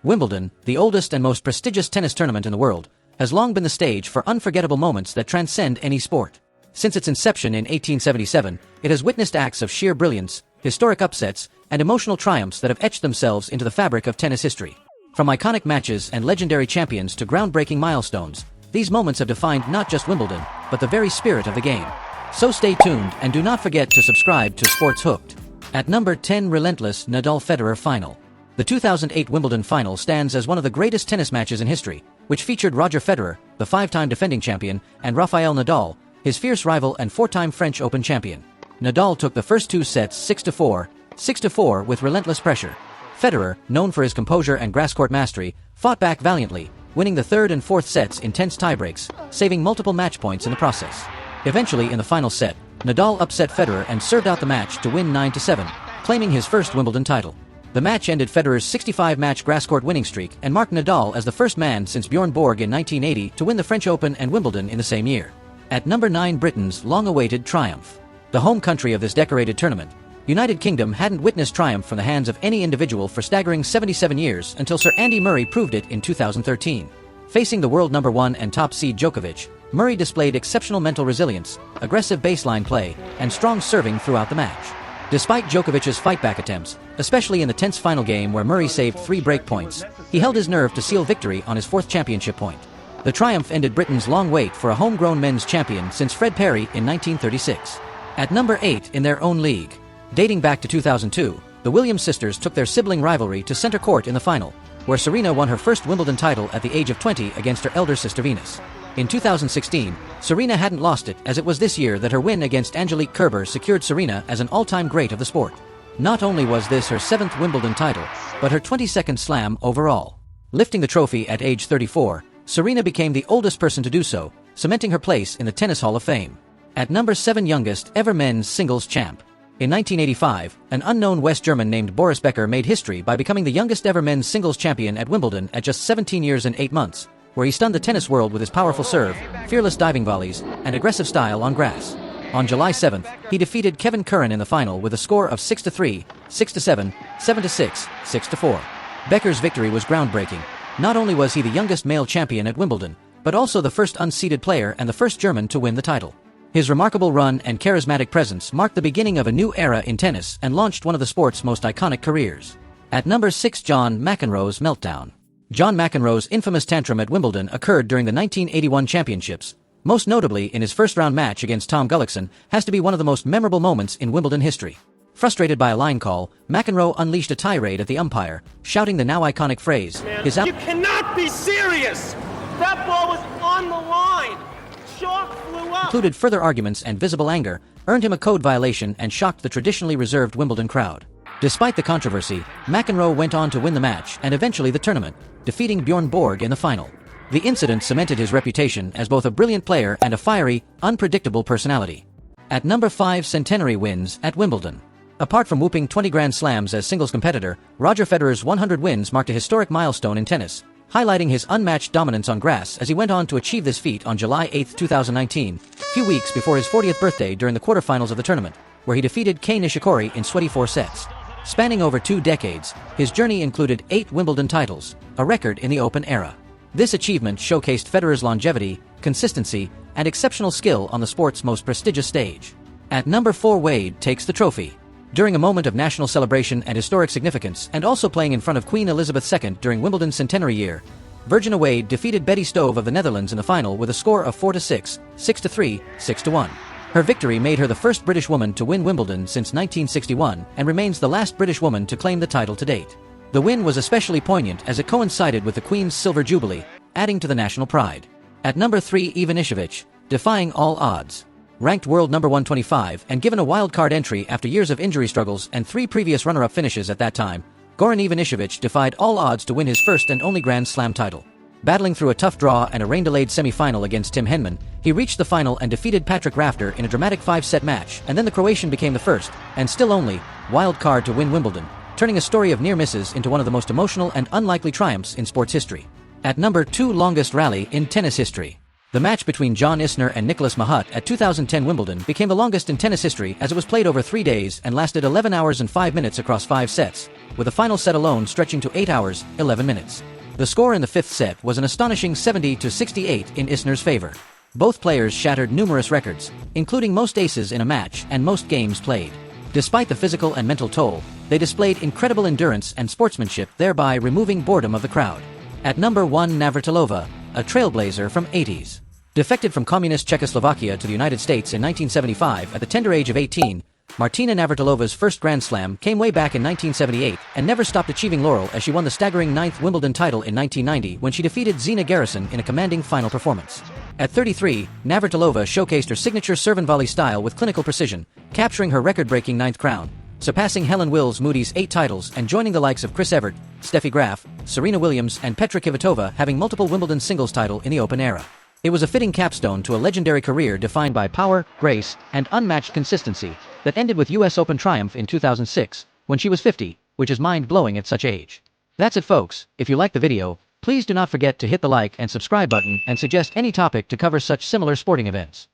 Wimbledon, the oldest and most prestigious tennis tournament in the world, has long been the stage for unforgettable moments that transcend any sport. Since its inception in 1877, it has witnessed acts of sheer brilliance, historic upsets, and emotional triumphs that have etched themselves into the fabric of tennis history. From iconic matches and legendary champions to groundbreaking milestones, these moments have defined not just Wimbledon, but the very spirit of the game. So stay tuned and do not forget to subscribe to Sports Hooked. At number 10, Relentless Nadal Federer Final. The 2008 Wimbledon final stands as one of the greatest tennis matches in history, which featured Roger Federer, the five-time defending champion, and Rafael Nadal, his fierce rival and four-time French Open champion. Nadal took the first two sets 6-4, 6-4 with relentless pressure. Federer, known for his composure and grass-court mastery, fought back valiantly, winning the third and fourth sets in tense tiebreaks, saving multiple match points in the process. Eventually, in the final set, Nadal upset Federer and served out the match to win 9-7, claiming his first Wimbledon title. The match ended Federer's 65-match grass-court winning streak and marked Nadal as the first man since Bjorn Borg in 1980 to win the French Open and Wimbledon in the same year. At number 9, Britain's long-awaited triumph. The home country of this decorated tournament, United Kingdom hadn't witnessed triumph from the hands of any individual for staggering 77 years until Sir Andy Murray proved it in 2013. Facing the world number 1 and top seed Djokovic, Murray displayed exceptional mental resilience, aggressive baseline play, and strong serving throughout the match. Despite Djokovic's fight-back attempts, especially in the tense final game where Murray saved 3 break points, he held his nerve to seal victory on his 4th championship point. The triumph ended Britain's long wait for a homegrown men's champion since Fred Perry in 1936. At number 8, in their own league. Dating back to 2002, the Williams sisters took their sibling rivalry to center court in the final, where Serena won her first Wimbledon title at the age of 20 against her elder sister Venus. In 2016, Serena hadn't lost it, as it was this year that her win against Angelique Kerber secured Serena as an all-time great of the sport. Not only was this her 7th Wimbledon title, but her 22nd slam overall. Lifting the trophy at age 34, Serena became the oldest person to do so, cementing her place in the Tennis Hall of Fame. At number 7, youngest ever men's singles champ. In 1985, an unknown West German named Boris Becker made history by becoming the youngest ever men's singles champion at Wimbledon at just 17 years and 8 months, where he stunned the tennis world with his powerful serve, fearless diving volleys, and aggressive style on grass. On July 7th, he defeated Kevin Curran in the final with a score of 6-3, 6-7, 7-6, 6-4. Becker's victory was groundbreaking. Not only was he the youngest male champion at Wimbledon, but also the first unseeded player and the first German to win the title. His remarkable run and charismatic presence marked the beginning of a new era in tennis and launched one of the sport's most iconic careers. At number 6, John McEnroe's meltdown. John McEnroe's infamous tantrum at Wimbledon occurred during the 1981 championships. Most notably in his first-round match against Tom Gullickson, has to be one of the most memorable moments in Wimbledon history. Frustrated by a line call, McEnroe unleashed a tirade at the umpire, shouting the now iconic phrase, "You cannot be serious! That ball was on the line! Chalk flew up!" Included further arguments and visible anger, earned him a code violation and shocked the traditionally reserved Wimbledon crowd. Despite the controversy, McEnroe went on to win the match and eventually the tournament, defeating Bjorn Borg in the final. The incident cemented his reputation as both a brilliant player and a fiery, unpredictable personality. At number 5, centenary wins at Wimbledon. Apart from whooping 20 Grand Slams as singles competitor, Roger Federer's 100 wins marked a historic milestone in tennis, highlighting his unmatched dominance on grass as he went on to achieve this feat on July 8, 2019, few weeks before his 40th birthday during the quarterfinals of the tournament, where he defeated Kei Nishikori in 24 sets. Spanning over 2 decades, his journey included 8 Wimbledon titles, a record in the Open era. This achievement showcased Federer's longevity, consistency, and exceptional skill on the sport's most prestigious stage. At number 4, Wade takes the trophy. During a moment of national celebration and historic significance, and also playing in front of Queen Elizabeth II during Wimbledon's centenary year, Virginia Wade defeated Betty Stove of the Netherlands in the final with a score of 4-6, 6-3, 6-1. Her victory made her the first British woman to win Wimbledon since 1961 and remains the last British woman to claim the title to date. The win was especially poignant as it coincided with the Queen's Silver Jubilee, adding to the national pride. At number 3, Ivanovic, defying all odds. Ranked world number 125 and given a wild-card entry after years of injury struggles and 3 previous runner-up finishes at that time, Goran Ivanovic defied all odds to win his first and only Grand Slam title. Battling through a tough draw and a rain-delayed semi-final against Tim Henman, he reached the final and defeated Patrick Rafter in a dramatic 5-set match, and then the Croatian became the first, and still only, wild card to win Wimbledon, turning a story of near misses into one of the most emotional and unlikely triumphs in sports history. At number 2, longest rally in tennis history. The match between John Isner and Nicholas Mahut at 2010 Wimbledon became the longest in tennis history as it was played over 3 days and lasted 11 hours and 5 minutes across 5 sets, with the final set alone stretching to 8 hours, 11 minutes. The score in the fifth set was an astonishing 70-68 in Isner's favor. Both players shattered numerous records, including most aces in a match and most games played. Despite the physical and mental toll, they displayed incredible endurance and sportsmanship, thereby removing boredom of the crowd. At number 1, Navratilova, a trailblazer from 80s. Defected from communist Czechoslovakia to the United States in 1975 at the tender age of 18, Martina Navratilova's first Grand Slam came way back in 1978 and never stopped achieving laurel as she won the staggering 9th Wimbledon title in 1990 when she defeated Zina Garrison in a commanding final performance. At 33, Navratilova showcased her signature serve and volley style with clinical precision, capturing her record-breaking 9th crown, surpassing Helen Wills Moody's 8 titles and joining the likes of Chris Evert, Steffi Graf, Serena Williams and Petra Kvitova having multiple Wimbledon singles title in the Open era. It was a fitting capstone to a legendary career defined by power, grace, and unmatched consistency that ended with US Open triumph in 2006, when she was 50, which is mind-blowing at such age. That's it folks. If you liked the video, please do not forget to hit the like and subscribe button and suggest any topic to cover such similar sporting events.